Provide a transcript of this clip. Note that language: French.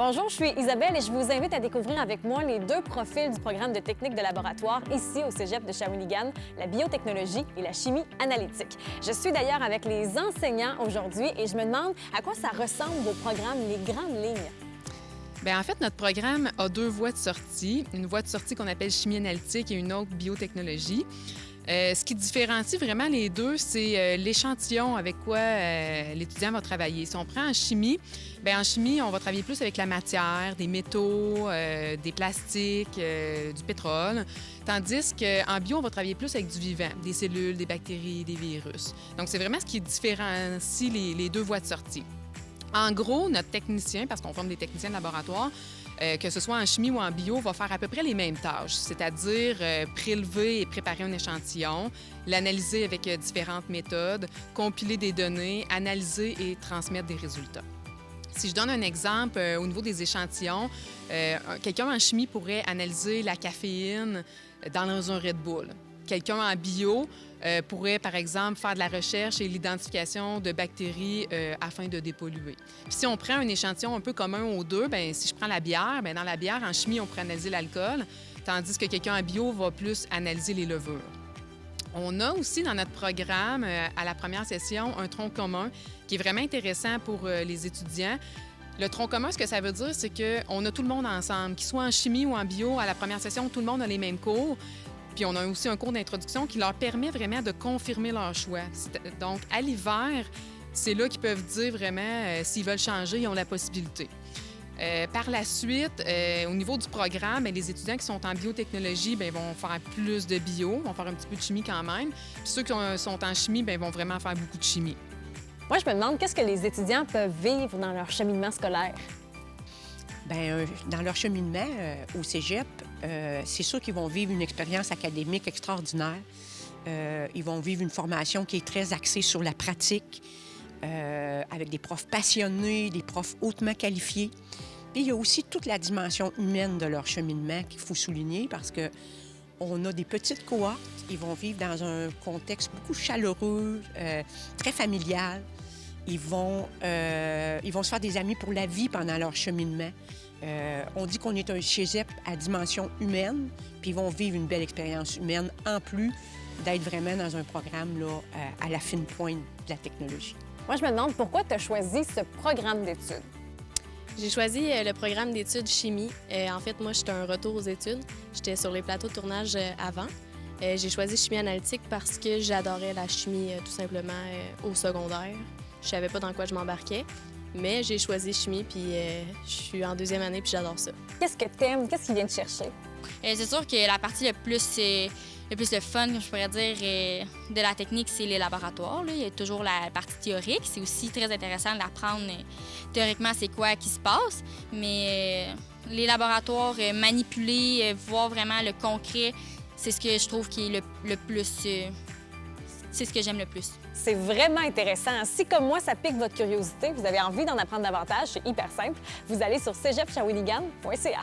Bonjour, je suis Isabelle et je vous invite à découvrir avec moi les deux profils du programme de technique de laboratoire ici au Cégep de Shawinigan, la biotechnologie et la chimie analytique. Je suis d'ailleurs avec les enseignants aujourd'hui et je me demande à quoi ça ressemble vos programmes, les grandes lignes. Bien, en fait, notre programme a deux voies de sortie. Une voie de sortie qu'on appelle chimie analytique et une autre biotechnologie. Ce qui différencie vraiment les deux, c'est l'échantillon avec quoi l'étudiant va travailler. Si on prend en chimie, bien, en chimie, on va travailler plus avec la matière, des métaux, des plastiques, du pétrole, tandis qu'en bio, on va travailler plus avec du vivant, des cellules, des bactéries, des virus. Donc, c'est vraiment ce qui différencie les deux voies de sortie. En gros, notre technicien, parce qu'on forme des techniciens de laboratoire, que ce soit en chimie ou en bio, va faire à peu près les mêmes tâches, c'est-à-dire prélever et préparer un échantillon, l'analyser avec différentes méthodes, compiler des données, analyser et transmettre des résultats. Si je donne un exemple, au niveau des échantillons, quelqu'un en chimie pourrait analyser la caféine dans un Red Bull. Quelqu'un en bio pourrait, par exemple, faire de la recherche et l'identification de bactéries afin de dépolluer. Puis si on prend un échantillon un peu commun aux deux, bien, si je prends la bière, bien, dans la bière, en chimie, on pourrait analyser l'alcool, tandis que quelqu'un en bio va plus analyser les levures. On a aussi dans notre programme, à la première session, un tronc commun qui est vraiment intéressant pour les étudiants. Le tronc commun, ce que ça veut dire, c'est qu'on a tout le monde ensemble, qu'il soit en chimie ou en bio. À la première session, tout le monde a les mêmes cours. Puis on a aussi un cours d'introduction qui leur permet vraiment de confirmer leur choix. Donc, à l'hiver, c'est là qu'ils peuvent dire vraiment s'ils veulent changer, ils ont la possibilité. Par la suite, au niveau du programme, bien, les étudiants qui sont en biotechnologie bien, vont faire plus de bio, vont faire un petit peu de chimie quand même. Puis ceux qui sont en chimie bien, vont vraiment faire beaucoup de chimie. Moi, je me demande qu'est-ce que les étudiants peuvent vivre dans leur cheminement scolaire. Bien, dans leur cheminement au cégep, c'est sûr qu'ils vont vivre une expérience académique extraordinaire. Ils vont vivre une formation qui est très axée sur la pratique, avec des profs passionnés, des profs hautement qualifiés. Puis il y a aussi toute la dimension humaine de leur cheminement qu'il faut souligner parce que on a des petites cohortes. Ils vont vivre dans un contexte beaucoup chaleureux, très familial. Ils vont se faire des amis pour la vie pendant leur cheminement. On dit qu'on est un cégep à dimension humaine, puis ils vont vivre une belle expérience humaine, en plus d'être vraiment dans un programme là, à la fine pointe de la technologie. Moi, je me demande pourquoi tu as choisi ce programme d'études. J'ai choisi le programme d'études chimie. En fait, moi, j'étais un retour aux études. J'étais sur les plateaux de tournage avant. J'ai choisi chimie analytique parce que j'adorais la chimie tout simplement au secondaire. Je savais pas dans quoi je m'embarquais, mais j'ai choisi chimie, puis je suis en deuxième année, puis j'adore ça. Qu'est-ce que tu aimes? Qu'est-ce qui vient te chercher? C'est sûr que la partie le plus le fun, comme je pourrais dire, de la technique, c'est les laboratoires. Là. Il y a toujours la partie théorique. C'est aussi très intéressant d'apprendre théoriquement c'est quoi qui se passe. Mais les laboratoires, manipuler, voir vraiment le concret, c'est ce que je trouve qui est le plus... c'est ce que j'aime le plus. C'est vraiment intéressant. Si, comme moi, ça pique votre curiosité, vous avez envie d'en apprendre davantage, c'est hyper simple. Vous allez sur cégepshawinigan.ca.